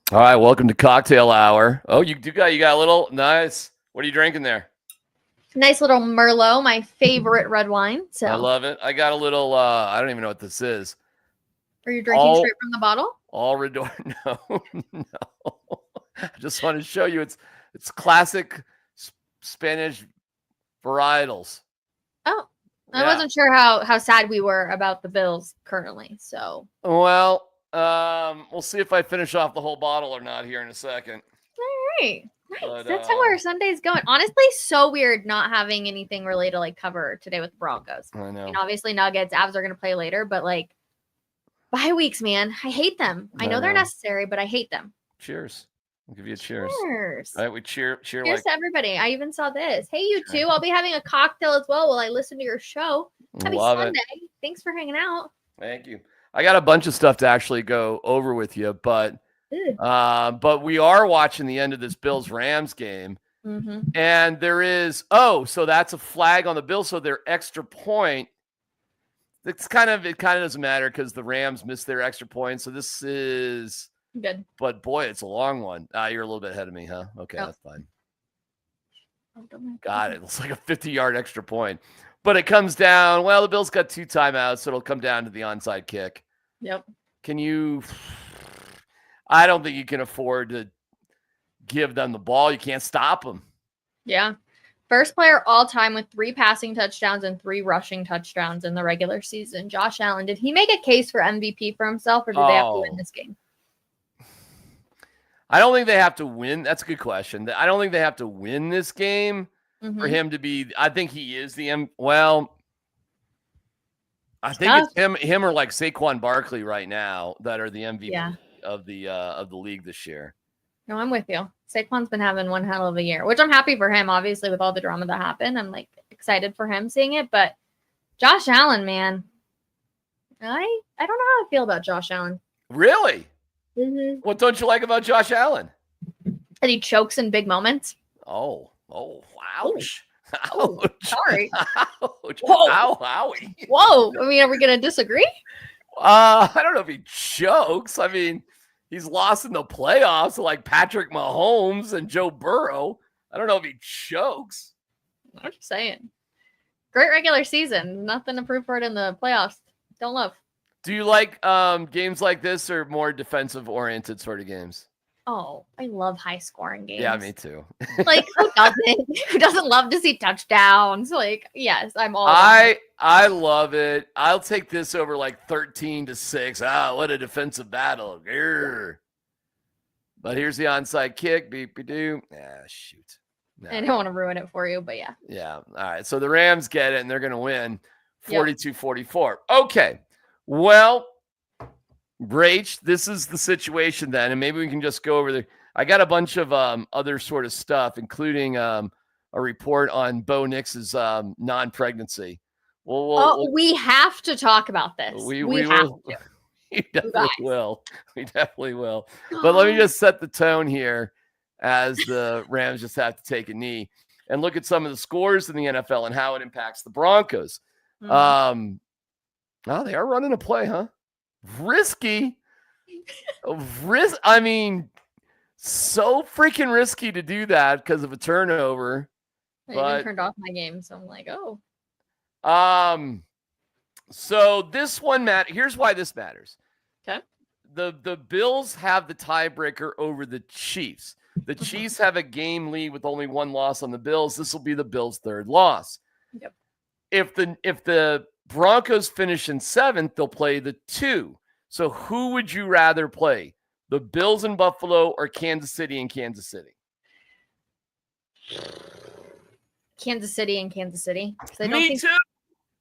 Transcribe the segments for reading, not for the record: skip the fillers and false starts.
All right, welcome to Cocktail Hour. Oh, you got a little nice. What are you drinking there? Nice little Merlot, my favorite red wine. I So, love it. I got a little. I don't even know what this is. are you drinking straight from the bottle? All Redor. No, no. I just want to show you it's classic Spanish varietals. Oh, I wasn't sure how sad we were about the Bills currently. So, well, we'll see if I finish off the whole bottle or not here in a second. all right. Nice. But, That's how our Sunday's going. Honestly, so weird not having anything really to like cover today with the Broncos. I know. Obviously, Nuggets, Avs are going to play later, but like bye weeks, man. I hate them. I know they're necessary, but I hate them. Cheers. I'll give you a cheers. Cheers. All right, we cheers to everybody. I even saw this. Hey, you two. I'll be having a cocktail as well while I listen to your show. Happy Sunday. Thanks for hanging out. Thank you. I got a bunch of stuff to actually go over with you, but we are watching the end of this Bills-Rams game. Mm-hmm. And there is, so that's a flag on the Bills, so their extra point. It kind of doesn't matter because the Rams missed their extra point. So this is good. But boy, it's a long one. You're a little bit ahead of me, huh? Okay, that's fine. Got it. It's like a 50-yard extra point. But it comes down, well, the Bills got 2 timeouts, so it'll come down to the onside kick. Yep. I don't think you can afford to give them the ball. You can't stop them. Yeah. First player all time with 3 passing touchdowns and 3 rushing touchdowns in the regular season. Josh Allen, did he make a case for MVP for himself, or did they have to win this game? I don't think they have to win. That's a good question. I don't think they have to win this game for him to be. I think he is the well. I think it's him or like Saquon Barkley right now that are the MVP of the league this year. No, I'm with you. Saquon's been having one hell of a year, which I'm happy for him, obviously, with all the drama that happened. I'm like excited for him seeing it. But Josh Allen, man, I don't know how I feel about Josh Allen. Really? Mm-hmm. What don't you like about Josh Allen? That he chokes in big moments. Oh, ouch. Oh, sorry. Ouch. Whoa. Owie. Whoa. I mean, are we going to disagree? I don't know if he chokes. I mean, he's lost in the playoffs to like Patrick Mahomes and Joe Burrow. I don't know if he chokes. I'm just saying. Great regular season. Nothing to prove for it in the playoffs. Don't love. Do you like games like this or more defensive-oriented sort of games? Oh, I love high-scoring games. Yeah, me too. Like, who doesn't? Who doesn't love to see touchdowns? Like, yes, I'm all. I love it. I'll take this over like 13-6. What a defensive battle. Grr. But here's the onside kick. Beep-be-doo. Shoot. No. I don't want to ruin it for you, but yeah. Yeah. All right. So the Rams get it, and they're going to win 42-44. Okay. Well, Rach, this is the situation then, and maybe we can just go over there. I got a bunch of other sort of stuff, including a report on Bo Nix's non-pregnancy. We have to talk about this. We have to. We definitely will. We definitely will. But let me just set the tone here as the Rams just have to take a knee and look at some of the scores in the NFL and how it impacts the Broncos. Mm-hmm. They are running a play, huh? Risky. I mean, so freaking risky to do that because of a turnover. I even turned off my game, so I'm like, oh. So this one here's why this matters. Okay. The Bills have the tiebreaker over the Chiefs. The Chiefs have a game lead with only 1 loss on the Bills. This will be the Bills' 3rd loss. Yep. If the Broncos finish in 7th, they'll play the 2. So who would you rather play? The Bills in Buffalo or Kansas City in Kansas City? Kansas City and Kansas City. Me too.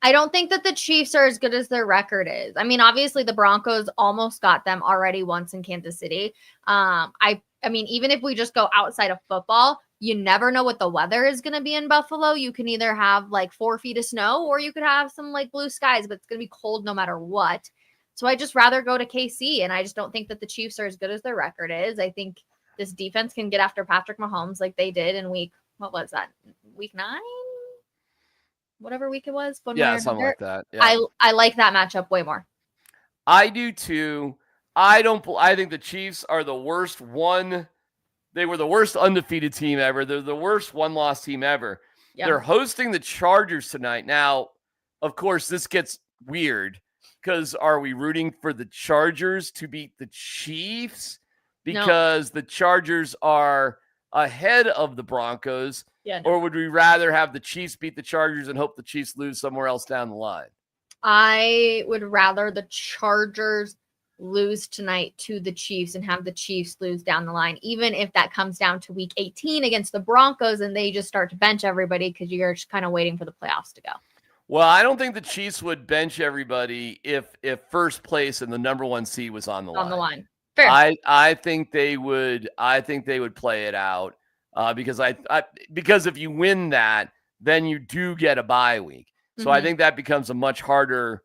I don't think that the Chiefs are as good as their record is. I mean, obviously the Broncos almost got them already once in Kansas City. I mean, even if we just go outside of football, you never know what the weather is going to be in Buffalo. You can either have like 4 feet of snow or you could have some like blue skies, but it's going to be cold no matter what. So I just rather go to KC, and I just don't think that the Chiefs are as good as their record is. I think this defense can get after Patrick Mahomes like they did in week 9? Whatever week it was. Something like that. Yeah. I like that matchup way more. I do too. I think the Chiefs are the worst one. They were the worst undefeated team ever. They're the worst one-loss team ever. Yeah. They're hosting the Chargers tonight. Now, of course, this gets weird because are we rooting for the Chargers to beat the Chiefs? Because the Chargers are ahead of the Broncos. Yeah, no. Or would we rather have the Chiefs beat the Chargers and hope the Chiefs lose somewhere else down the line? I would rather the Chargers lose tonight to the Chiefs and have the Chiefs lose down the line, even if that comes down to week 18 against the Broncos and they just start to bench everybody because you're just kind of waiting for the playoffs to go. Well, I don't think the Chiefs would bench everybody if first place and the number 1 seed was on the line. On the line. Fair. I think they would play it out because because if you win that, then you do get a bye week. So I think that becomes a much harder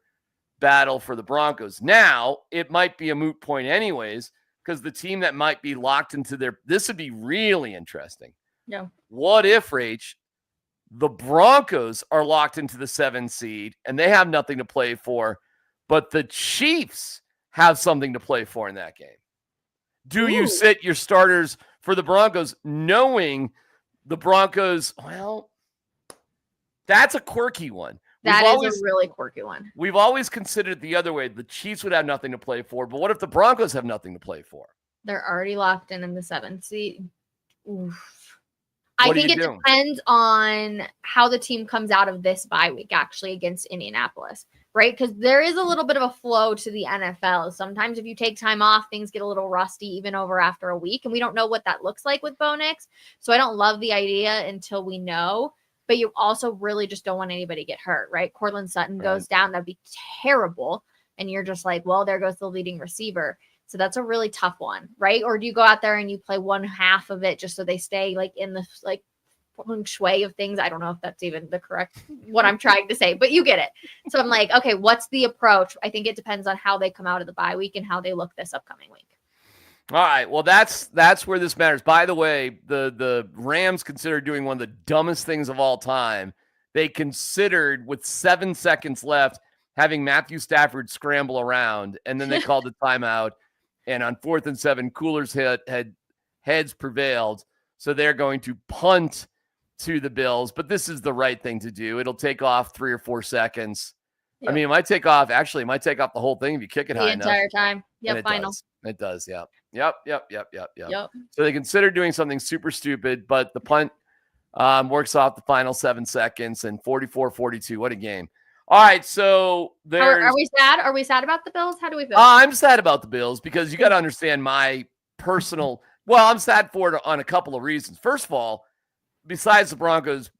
battle for the Broncos. Now, it might be a moot point anyways, because the team that might be locked into this would be really interesting. Yeah. What if, Rach, the Broncos are locked into the 7 seed and they have nothing to play for, but the Chiefs have something to play for in that game? Do you sit your starters for the Broncos knowing the Broncos, well, that's a quirky one. That is a really quirky one. We've always considered it the other way. The Chiefs would have nothing to play for, but what if the Broncos have nothing to play for? They're already locked in the 7th seed. Oof. I think it depends on how the team comes out of this bye week, actually, against Indianapolis, right? Because there is a little bit of a flow to the NFL. Sometimes if you take time off, things get a little rusty even over after a week, and we don't know what that looks like with Bo Nix. So I don't love the idea until we know. But you also really just don't want anybody to get hurt, right? Cortland Sutton goes down. That'd be terrible. And you're just like, well, there goes the leading receiver. So that's a really tough one, right? Or do you go out there and you play one half of it just so they stay like in the like feng shui of things? I don't know if that's even the correct what I'm trying to say, but you get it. So I'm like, okay, what's the approach? I think it depends on how they come out of the bye week and how they look this upcoming week. All right. Well, that's where this matters. By the way, the Rams considered doing one of the dumbest things of all time. They considered, with 7 seconds left, having Matthew Stafford scramble around, and then they called the timeout. And on 4th and 7, Cooler's heads prevailed. So they're going to punt to the Bills. But this is the right thing to do. It'll take off 3 or 4 seconds. Yep. I mean, it might take off the whole thing if you kick it high enough. The entire time. Yep, final. It does, yeah. Yep. So they considered doing something super stupid, but the punt works off the final 7 seconds and 44-42. What a game. All right, so are we sad? Are we sad about the Bills? How do we feel? I'm sad about the Bills because you got to understand my personal – well, I'm sad for it on a couple of reasons. First of all, besides the Broncos,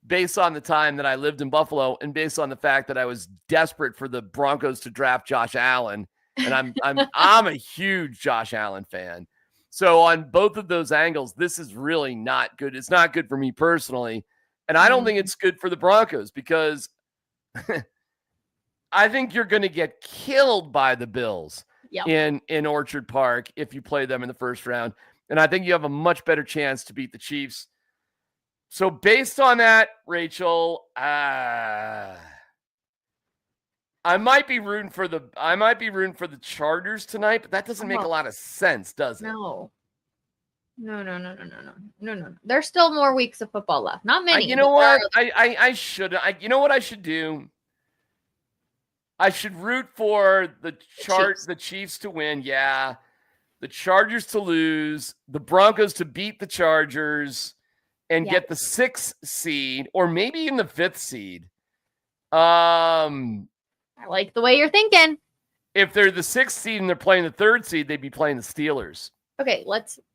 based on the time that I lived in Buffalo and based on the fact that I was desperate for the Broncos to draft Josh Allen, and I'm a huge Josh Allen fan. So on both of those angles, this is really not good. It's not good for me personally, and I don't think it's good for the Broncos because I think you're going to get killed by the Bills in Orchard Park if you play them in the first round, and I think you have a much better chance to beat the Chiefs. So based on that, Rachel, I might be rooting for the Chargers tonight, but that doesn't make a lot of sense, does it? No. There's still more weeks of football left. Not many. You know what? I should. You know what I should do? I should root for the Chiefs to win. Yeah, the Chargers to lose, the Broncos to beat the Chargers, and get the 6th seed, or maybe even the 5th seed. I like the way you're thinking. If they're the 6th seed and they're playing the 3rd seed, they'd be playing the Steelers. Okay,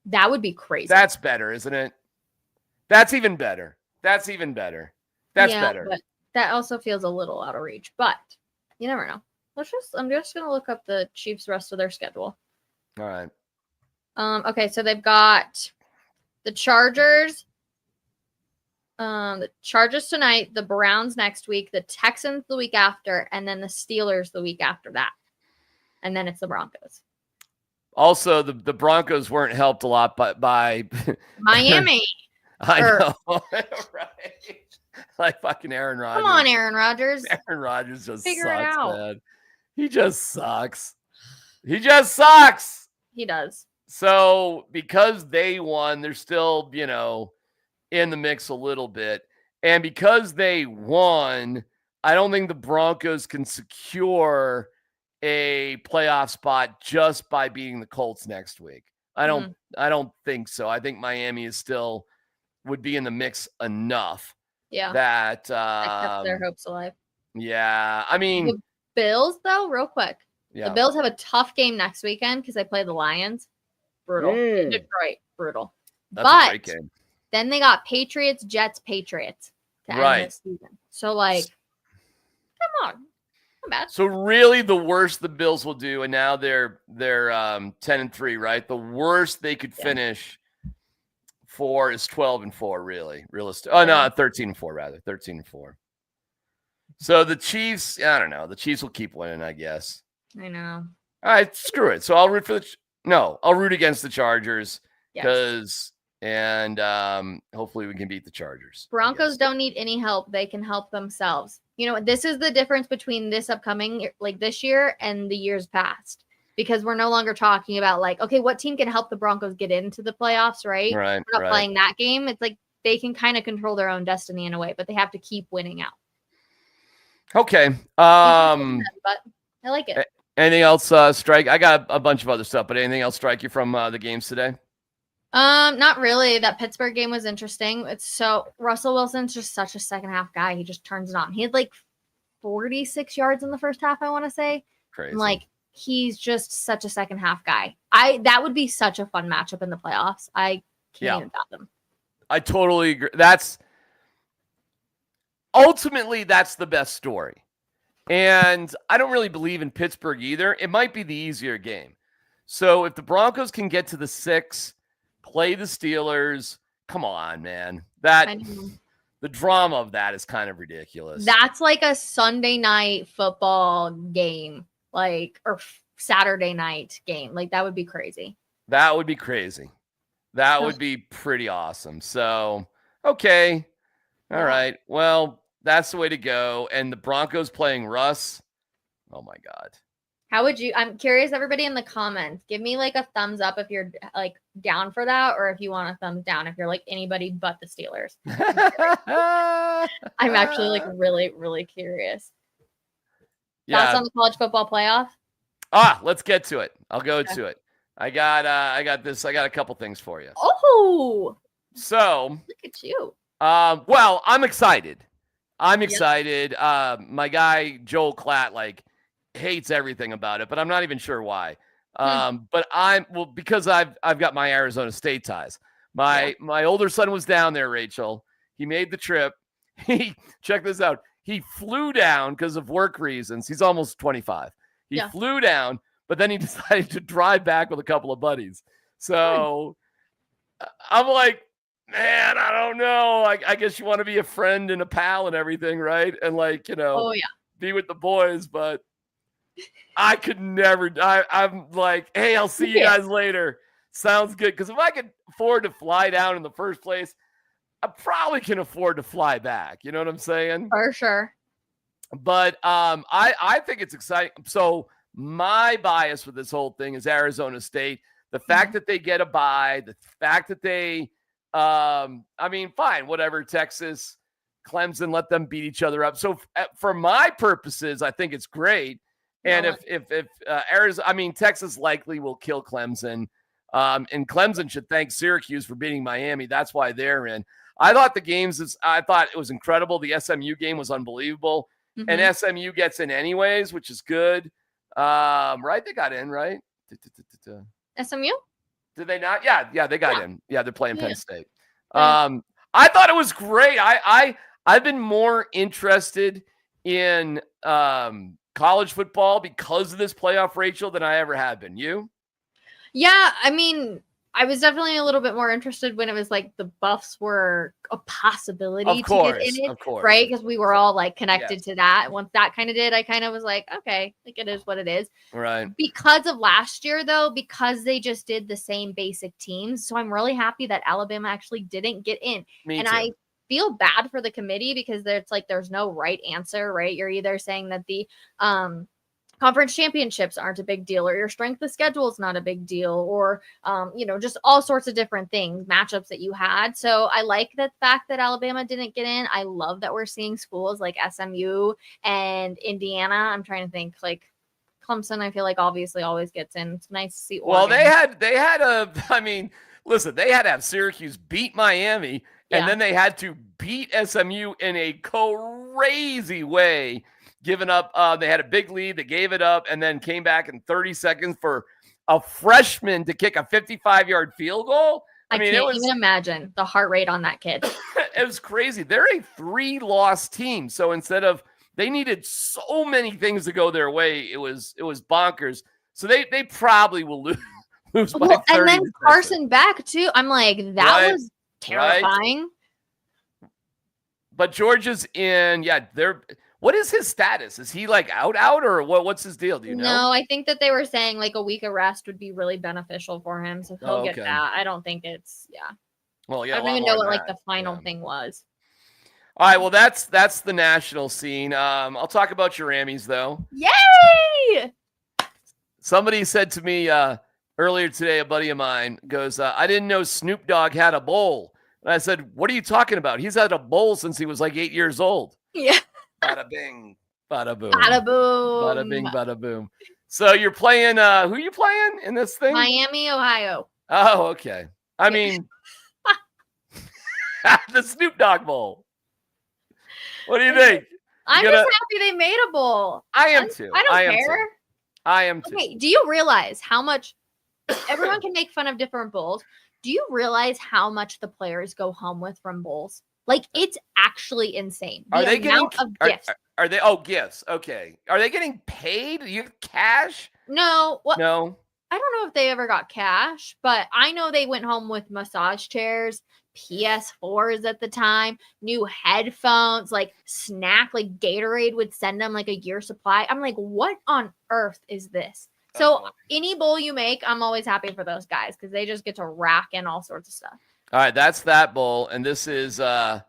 that would be crazy. That's better, isn't it? That's even better. That's better. But that also feels a little out of reach, but you never know. I'm just going to look up the Chiefs' rest of their schedule. All right. Okay, so they've got the Chargers. The Chargers tonight, the Browns next week, the Texans the week after, and then the Steelers the week after that. And then it's the Broncos. Also, the Broncos weren't helped a lot by Miami. I know. Right. Like fucking Aaron Rodgers. Come on, Aaron Rodgers. Aaron Rodgers just Figure sucks, it out. man. He just sucks. He just sucks. He does. So because they won, they're still, in the mix a little bit. And because they won, I don't think the Broncos can secure a playoff spot just by beating the Colts next week. I don't think so. I think Miami is still would be in the mix enough that kept their hopes alive. Yeah. I mean, the Bills, though, real quick. Yeah. The Bills have a tough game next weekend because they play the Lions. Brutal. Detroit, brutal. That's a great game. Then they got Patriots, Jets, Patriots to end this season. So, come on. Not bad. So really the worst the Bills will do, and now they're 10-3, right? The worst they could finish for is 12-4, really. Realistic. Oh, no, 13-4, rather. 13-4. So the Chiefs, I don't know. The Chiefs will keep winning, I guess. I know. All right, screw it. So I'll root for I'll root against the Chargers because hopefully we can beat the Chargers. Broncos don't need any help. They can help themselves. This is the difference between this upcoming, this year and the years past, because we're no longer talking about okay, what team can help the Broncos get into the playoffs, right? Right. We're not playing that game. It's they can kind of control their own destiny in a way, but they have to keep winning out. Okay. But I like it. Anything else strike? I got a bunch of other stuff, but anything else strike you from the games today? Not really. That Pittsburgh game was interesting. Russell Wilson's just such a second half guy. He just turns it on. He had 46 yards in the first half, I want to say. Crazy. And, he's just such a second half guy. That would be such a fun matchup in the playoffs. I can't even fathom. I totally agree. Ultimately, that's the best story. And I don't really believe in Pittsburgh either. It might be the easier game. So if the Broncos can get to the 6, play the Steelers, come on, man. The drama of that is kind of ridiculous. That's like a Sunday night football game, or Saturday night game. That would be crazy. That would be crazy. That would be pretty awesome. So, okay. All right. Well, that's the way to go. And the Broncos playing Russ. Oh my God. How would you? I'm curious, everybody in the comments, give me a thumbs up if you're down for that, or if you want a thumbs down if you're anybody but the Steelers. I'm actually really, really curious. Thoughts on the college football playoff? Let's get to it. I'll go to it. I got a couple things for you. Oh, so look at you. Well, I'm excited. My guy Joel Klatt hates everything about it, but I'm not even sure why. But because I've got my Arizona State ties. My older son was down there, Rachel. He made the trip. Check this out. He flew down because of work reasons. He's almost 25. He flew down, but then he decided to drive back with a couple of buddies. So I'm like, man, I don't know. I guess you want to be a friend and a pal and everything, right? And be with the boys, but I could never. I'm like, hey, I'll see you guys later. Sounds good. Because if I could afford to fly down in the first place, I probably can afford to fly back. You know what I'm saying? For sure. But I think it's exciting. So my bias with this whole thing is Arizona State. The fact that they get a bye, the fact that they, fine, whatever, Texas, Clemson, let them beat each other up. So for my purposes, I think it's great. And if Arizona, Texas likely will kill Clemson. And Clemson should thank Syracuse for beating Miami. That's why they're in. I thought I thought it was incredible. The SMU game was unbelievable. And SMU gets in anyways, which is good. Right? They got in, right? SMU? Did they not? Yeah, they got in. Yeah, they're playing Penn State. I thought it was great. I've been more interested in college football because of this playoff, Rachel, than I ever have been. You? Yeah, I was definitely a little bit more interested when it was the Buffs were a possibility to get in it, right? Because we were all connected to that. Once that kind of did, I kind of was like, okay, it is what it is. Right. Because of last year, though, because they just did the same basic teams. So I'm really happy that Alabama actually didn't get in. Me too. I feel bad for the committee because there's no right answer, right? You're either saying that the conference championships aren't a big deal, or your strength of schedule is not a big deal, or just all sorts of different things, matchups that you had. So I like the fact that Alabama didn't get in. I love that we're seeing schools like SMU and Indiana. I'm trying to think, like Clemson, I feel like obviously always gets in. It's nice to see Oregon. Well, they had listen, they had to have Syracuse beat Miami, and then they had to beat SMU in a crazy way. Giving up, they had a big lead, they gave it up, and then came back in 30 seconds for a freshman to kick a 55-yard field goal. I mean, can't even imagine the heart rate on that kid. It was crazy. They're a 3-loss team, so instead of they needed so many things to go their way, it was bonkers. So they probably will lose by 30. And then Carson back too. I'm like, that was terrifying. Right. But Georgia's in. Yeah, they're. What is his status? Is he like out, or what? What's his deal? Do you know? No, I think that they were saying like a week of rest would be really beneficial for him, so he'll get that. I don't think it's Well, yeah. I don't even know what like the final thing was. All right, well that's the national scene. I'll talk about your Rammies though. Yay! Somebody said to me earlier today, a buddy of mine goes, "I didn't know Snoop Dogg had a bowl." And I said, "What are you talking about? He's had a bowl since he was like 8 years old." Yeah. Bada bing, bada boom. Bada boom. Bada bing, bada boom. So you're playing, who are you playing in this thing? Miami, Ohio. Oh, okay. I mean, the Snoop Dogg Bowl. What do you think? I'm just happy they made a bowl. I am too. I don't care. I am too. Okay, do you realize how much everyone can make fun of different bowls? Do you realize how much the players go home with from bowls? Like, it's actually insane. Are they getting gifts? Are they? Gifts. Okay. Are they getting paid? You have cash? No. What? No. I don't know if they ever got cash, but I know they went home with massage chairs, PS4s at the time, new headphones, like snack, like Gatorade would send them like a year supply. I'm like, what on earth is this? So any bowl you make, I'm always happy for those guys because they just get to rack in all sorts of stuff. All right, that's that bowl, and this is the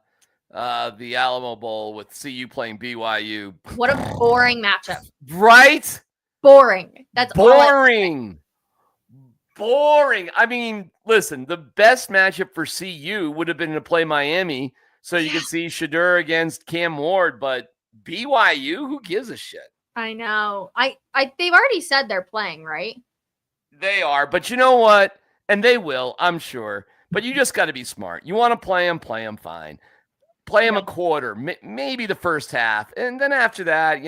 Alamo Bowl with CU playing BYU. What a boring matchup! Right? Boring. That's boring. Boring. I mean, listen, the best matchup for CU would have been to play Miami, so you could see Shedeur against Cam Ward, but BYU, who gives a shit? I know. I they've already said they're playing, right? They are, but you know what? And they will, I'm sure. But you just got to be smart. You want to play them fine. Play them a quarter, maybe the first half. And then after that,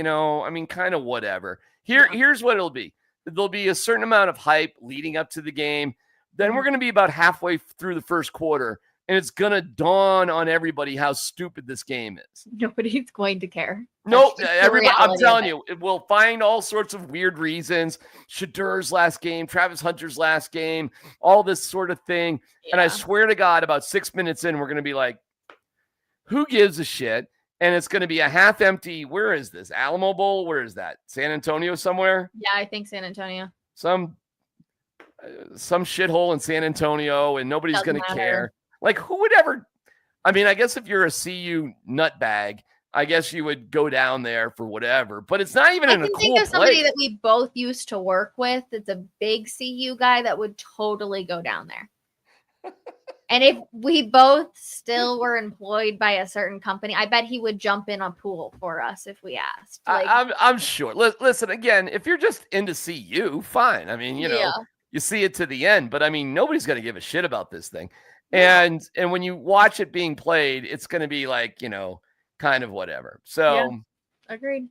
kind of whatever. Here's what it'll be. There'll be a certain amount of hype leading up to the game. Then we're going to be about halfway through the first quarter, and it's going to dawn on everybody how stupid this game is. Nobody's going to care. Nope. Everybody, I'm telling you, we'll find all sorts of weird reasons. Shadeur's last game, Travis Hunter's last game, all this sort of thing. Yeah. And I swear to God, about 6 minutes in, we're going to be like, who gives a shit? And it's going to be a half empty. Where is this? Alamo Bowl? Where is that? San Antonio somewhere? Yeah, I think San Antonio. Some shithole in San Antonio, and nobody's going to care. Like, who would ever? I mean, I guess if you're a CU nutbag, I guess you would go down there for whatever. But it's not even in a cool place. I can think of somebody that we both used to work with. It's a big CU guy that would totally go down there. And if we both still were employed by a certain company, I bet he would jump in a pool for us if we asked. Like, I'm sure. Listen, again, if you're just into CU, fine. I mean, you see it to the end. But, I mean, nobody's going to give a shit about this thing. And when you watch it being played, it's going to be like, kind of whatever. So, agreed.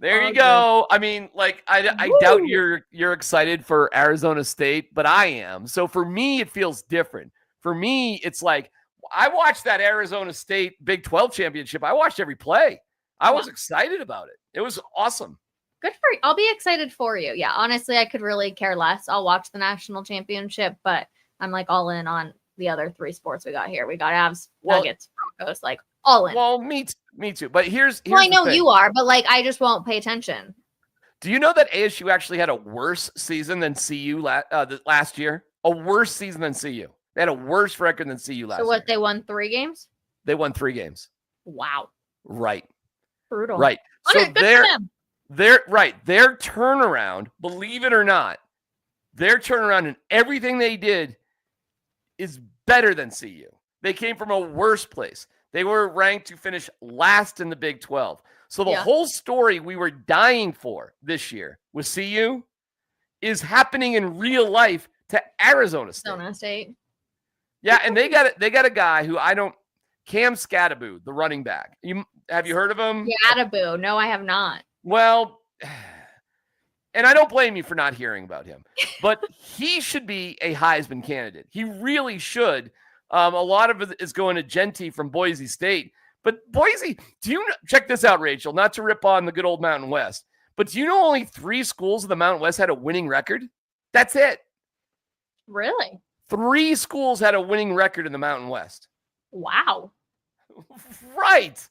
There you go. Good. I mean, like, I doubt you're excited for Arizona State, but I am. So for me, it feels different. For me, it's like I watched that Arizona State Big 12 championship. I watched every play. I was excited about it. It was awesome. Good for you. I'll be excited for you. Yeah, honestly, I could really care less. I'll watch the national championship, but I'm like all in on the other three sports we got here. We got Avs, Nuggets, Broncos, like all in. Well, me too. But here's I know you are, but like I just won't pay attention. Do you know that ASU actually had a worse season than CU last year? A worse season than CU. They had a worse record than CU last year. So what, they won 3 games? They won 3 games. Wow. Right. Brutal. Right. So Their turnaround, believe it or not, their turnaround and everything they did is better than CU. They came from a worse place. They were ranked to finish last in the Big 12. So the whole story we were dying for this year with CU is happening in real life to Arizona State. Yeah, and they got a guy who Cam Scattaboo, the running back. Have you heard of him? Scattaboo. No, I have not. Well, and I don't blame you for not hearing about him, but he should be a Heisman candidate. He really should. A lot of it is going to Genty from Boise State. But Boise, check this out, Rachel, not to rip on the good old Mountain West, but do you know only 3 schools in the Mountain West had a winning record? That's it. Really? 3 schools had a winning record in the Mountain West. Wow. Right.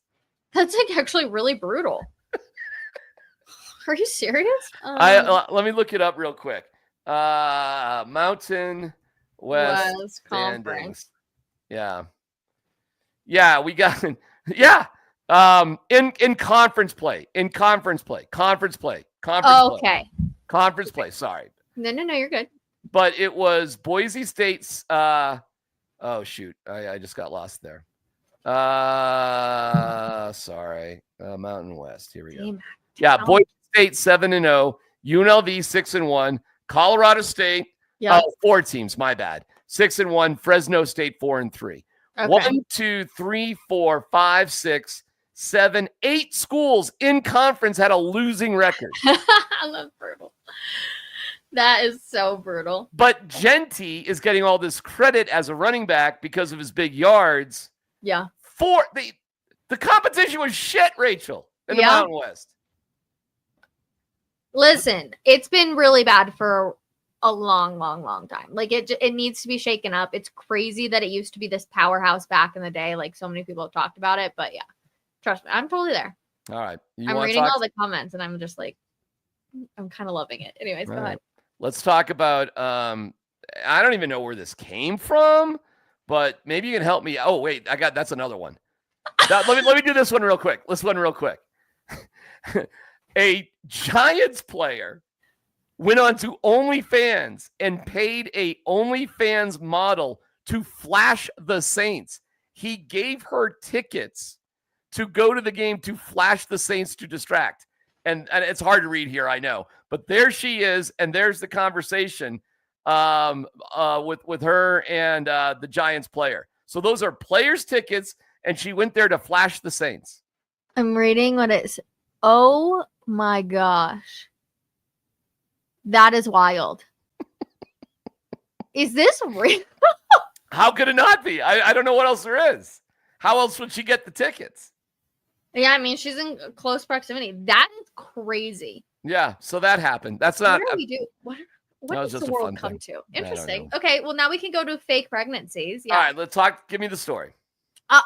That's like actually really brutal. Are you serious? Let me look it up real quick. Mountain West Conference. Yeah, we got in conference play. Conference play. Sorry. No, you're good. But it was Boise State's. Oh shoot, I just got lost there. Sorry. Mountain West. Here we go. Yeah, Boise State 7-0, UNLV 6-1, Colorado State. 4 teams. My bad. 6-1. Fresno State 4-3. Okay. 1, 2, 3, 4, 5, 6, 7, 8 schools in conference had a losing record. That's brutal. That is so brutal. But Genty is getting all this credit as a running back because of his big yards. Yeah. For the competition was shit, Rachel, in the Mountain West. Listen, it's been really bad for a long time. Like it needs to be shaken up. It's crazy that it used to be this powerhouse back in the day. Like so many people have talked about it, but yeah, trust me, I'm totally there. All right. I'm reading all the comments and I'm just like, I'm kind of loving it. Anyways, go ahead. Let's talk about, I don't even know where this came from, but maybe you can help me. Oh, wait, that's another one. Let me do this one real quick. A Giants player went on to OnlyFans and paid a OnlyFans model to flash the Saints. He gave her tickets to go to the game to flash the Saints to distract. And it's hard to read here, I know. But there she is, and there's the conversation with her and the Giants player. So those are players' tickets, and she went there to flash the Saints. I'm reading what it's. Oh my gosh. That is wild. Is this real? How could it not be? I don't know what else there is. How else would she get the tickets? Yeah, I mean, she's in close proximity. That is crazy. Yeah, so that happened. That's not. What do we do? What does the world come to? Interesting. Okay, well, now we can go to fake pregnancies. Yeah. All right, let's talk. Give me the story.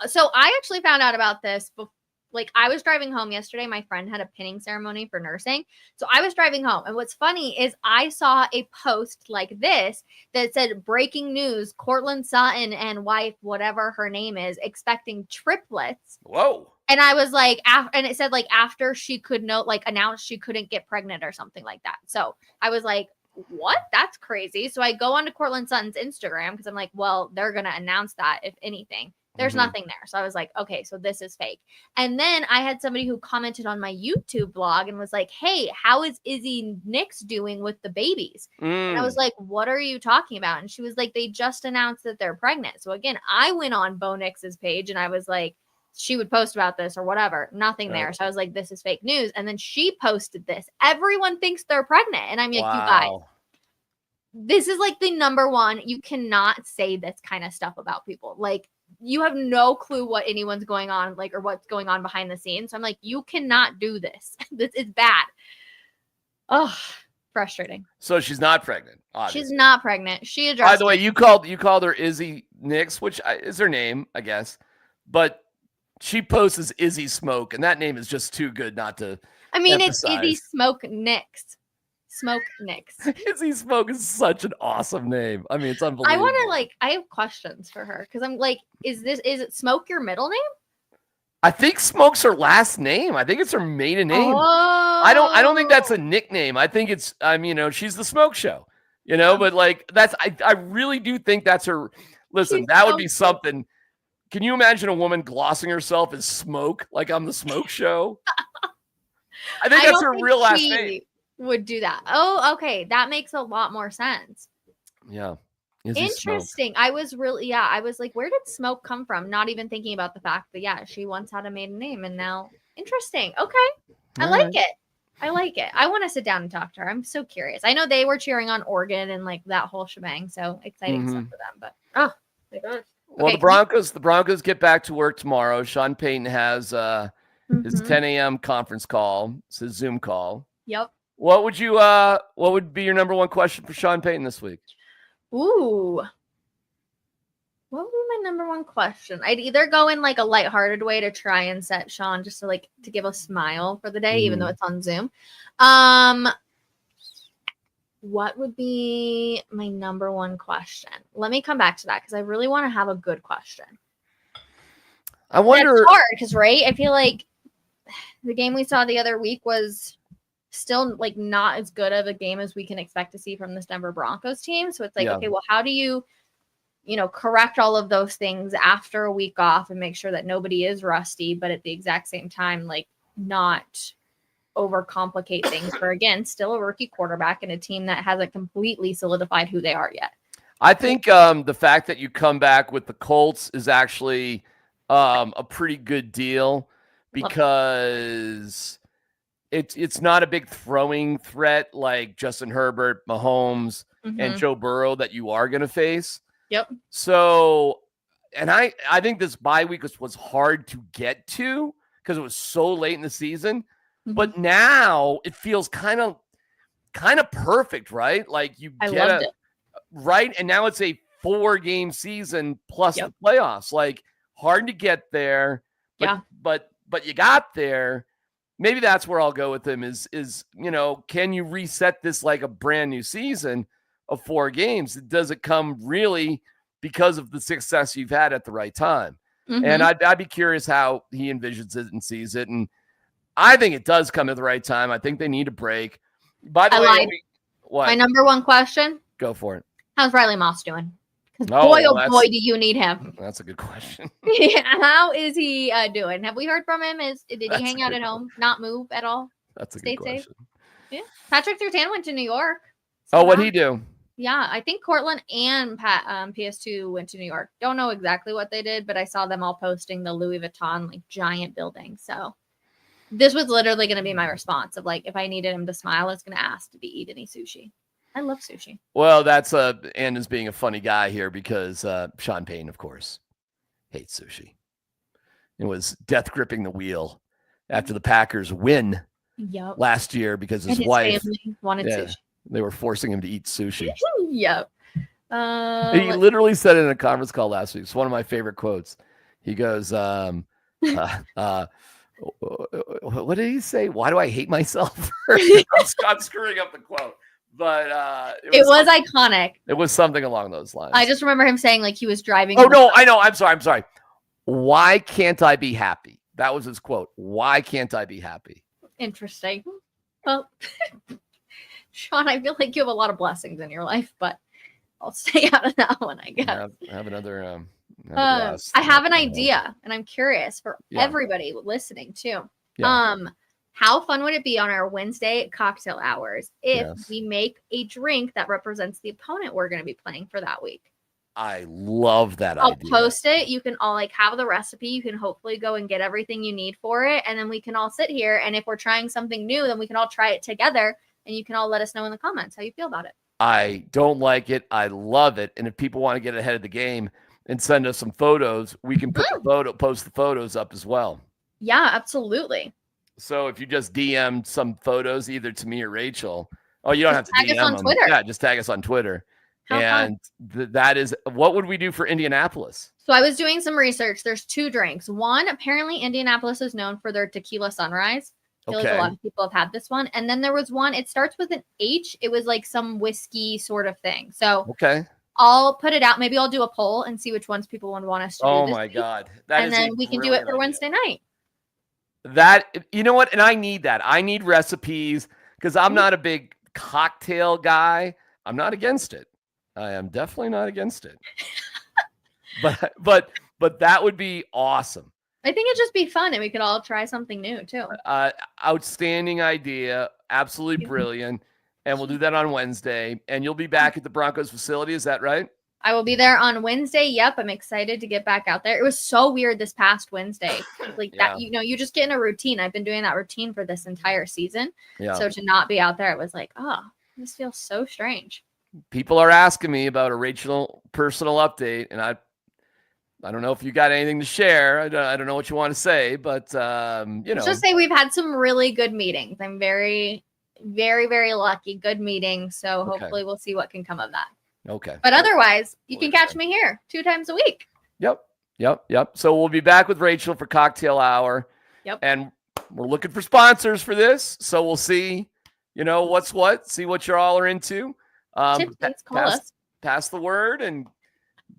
So I actually found out about this before. Like I was driving home yesterday. My friend had a pinning ceremony for nursing. So I was driving home. And what's funny is I saw a post like this that said breaking news, Cortland Sutton and wife, whatever her name is, expecting triplets. Whoa. And I was like, and it said like after she could announce she couldn't get pregnant or something like that. So I was like, what? That's crazy. So I go onto Cortland Sutton's Instagram because I'm like, well, they're going to announce that if anything. There's nothing there. So I was like, okay, so this is fake. And then I had somebody who commented on my YouTube blog and was like, hey, how is Izzy Nix doing with the babies? And I was like, what are you talking about? And she was like, they just announced that they're pregnant. So again, I went on Bo Nix's page and I was like, she would post about this or whatever. Nothing there. So I was like, this is fake news. And then she posted this. Everyone thinks they're pregnant. And I'm like, you guys, this is like the number one. You cannot say this kind of stuff about people. Like, you have no clue what anyone's going on, like, or what's going on behind the scenes. So I'm like, you cannot do this. This is bad. Oh, frustrating. So she's not pregnant. Obviously. She's not pregnant. She addressed. By the way, you called her Izzy Nix, which is her name, I guess. But she posts as Izzy Smoke, and that name is just too good not to. I mean, emphasize. It's Izzy Smoke Nix. Smoke Nix. Izzy Smoke is such an awesome name. I mean, it's unbelievable. I have questions for her because I'm like, is it Smoke your middle name? I think Smoke's her last name. I think it's her maiden name. Oh. I don't think that's a nickname. I think it's she's the Smoke Show. But like I really do think that's her. Listen, She's that would so be cute. something. Can you imagine a woman glossing herself as Smoke? Like I'm the Smoke Show? I think that's her real last name. Would do that. Oh, okay. That makes a lot more sense. Yeah. Interesting. I was like, where did Smoke come from? Not even thinking about the fact that, she once had a maiden name and now interesting. Okay. I like it. I want to sit down and talk to her. I'm so curious. I know they were cheering on Oregon and like that whole shebang. So exciting stuff for them. But oh my gosh. Well, the Broncos get back to work tomorrow. Sean Payton has his 10 a.m. conference call. It's a Zoom call. Yep. What would be your number one question for Sean Payton this week? Ooh. What would be my number one question? I'd either go in like a lighthearted way to try and set Sean just to give a smile for the day, even though it's on Zoom. What would be my number one question? Let me come back to that because I really want to have a good question. I wonder. It's hard because, right? I feel like the game we saw the other week was still like not as good of a game as we can expect to see from this Denver Broncos team. So it's like, okay, well, how do you correct all of those things after a week off and make sure that nobody is rusty, but at the exact same time, like not overcomplicate things for, again, still a rookie quarterback and a team that hasn't completely solidified who they are yet. I think the fact that you come back with the Colts is actually a pretty good deal because it's not a big throwing threat like Justin Herbert, Mahomes, and Joe Burrow that you are going to face. Yep. So, and I think this bye week was hard to get to because it was so late in the season. But now it feels kind of perfect, right? Like you get it. Right, and now it's a 4-game season plus the playoffs. Like hard to get there, but you got there. Maybe that's where I'll go with him is can you reset this like a brand new season of 4 games? Does it come really because of the success you've had at the right time? And I'd be curious how he envisions it and sees it. And I think it does come at the right time. I think they need a break. By the way, what? My number one question. Go for it. How's Riley Moss doing? Because boy, do you need him. That's a good question. How is he doing? Have we heard from him? Did he hang out at home, not move at all? That's a good question. Safe? Yeah. Patrick Surtain went to New York. What'd he do? Yeah, I think Cortland and PS2 went to New York. Don't know exactly what they did, but I saw them all posting the Louis Vuitton like giant building. So this was literally going to be my response of like, if I needed him to smile, I was going to ask to be eat any sushi. I love sushi. Well, that's Anna's being a funny guy here because Sean Payton, of course, hates sushi. It was death gripping the wheel after the Packers win last year because his wife family wanted sushi. They were forcing him to eat sushi. Yep. He literally said it in a conference call last week. It's one of my favorite quotes. He goes, what did he say? Why do I hate myself? I'm screwing up the quote. But it was iconic. It was something along those lines. I just remember him saying like he was driving. Oh, no, I know. I'm sorry. Why can't I be happy? That was his quote. Why can't I be happy? Interesting. Well, Sean, I feel like you have a lot of blessings in your life, but I'll stay out of that one, I guess. Have another glass. I have an idea, and I'm curious for everybody listening too. Yeah. How fun would it be on our Wednesday cocktail hours if we make a drink that represents the opponent we're going to be playing for that week? I love that idea. I'll post it. You can all like have the recipe. You can hopefully go and get everything you need for it. And then we can all sit here. And if we're trying something new, then we can all try it together. And you can all let us know in the comments how you feel about it. I don't like it. I love it. And if people want to get ahead of the game and send us some photos, we can post the photos up as well. Yeah, absolutely. So if you just DM some photos either to me or Rachel, you don't have to tag DM us on them. Twitter. Yeah, just tag us on Twitter. And that is, what would we do for Indianapolis? So I was doing some research. There's 2 drinks. One, apparently Indianapolis is known for their tequila sunrise. I feel like a lot of people have had this one. And then there was one, it starts with an H. It was like some whiskey sort of thing. So I'll put it out. Maybe I'll do a poll and see which ones people would want us to do. Oh my God. And then we can do it for Wednesday night. You know what? And I need that. I need recipes because I'm not a big cocktail guy. I'm not against it. I am definitely not against it. but that would be awesome. I think it'd just be fun and we could all try something new too. Outstanding idea. Absolutely brilliant. And we'll do that on Wednesday. And you'll be back at the Broncos facility. Is that right? I will be there on Wednesday. Yep. I'm excited to get back out there. It was so weird this past Wednesday. Like that, you just get in a routine. I've been doing that routine for this entire season. Yeah. So to not be out there, it was like, oh, this feels so strange. People are asking me about a Rachel personal update. And I don't know if you got anything to share. I don't know what you want to say, but Let's just say we've had some really good meetings. I'm very, very, very lucky. Good meetings. So hopefully we'll see what can come of that. Okay. But otherwise, you can catch me here 2 times a week. Yep. So we'll be back with Rachel for Cocktail Hour. Yep. And we're looking for sponsors for this. So we'll see, what's what, see what you all are into. Pass the word, and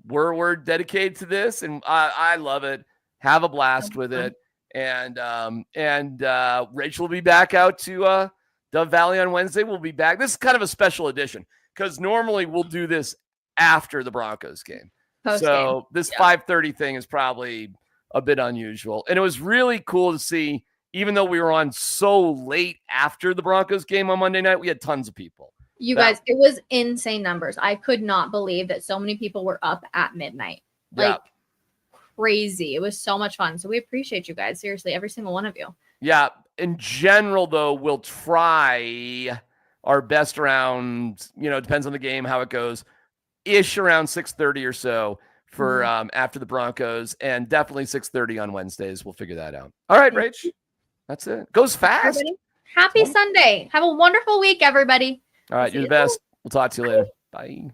we're dedicated to this, and I love it. Have a blast with it. And Rachel will be back out to Dove Valley on Wednesday. We'll be back. This is kind of a special edition, because normally we'll do this after the Broncos game. Post-game. So this 5:30 thing is probably a bit unusual. And it was really cool to see, even though we were on so late after the Broncos game on Monday night, we had tons of people. You guys, it was insane numbers. I could not believe that so many people were up at midnight. Crazy. It was so much fun. So we appreciate you guys. Seriously, every single one of you. Yeah. In general, though, we'll try our best around, depends on the game, how it goes, around 6:30 or so for after the Broncos, and definitely 6:30 on Wednesdays. We'll figure that out. All right, Rach. That's it. Goes fast. Everybody, happy Sunday. Have a wonderful week, everybody. All right. You're the best. We'll talk to you later. Bye.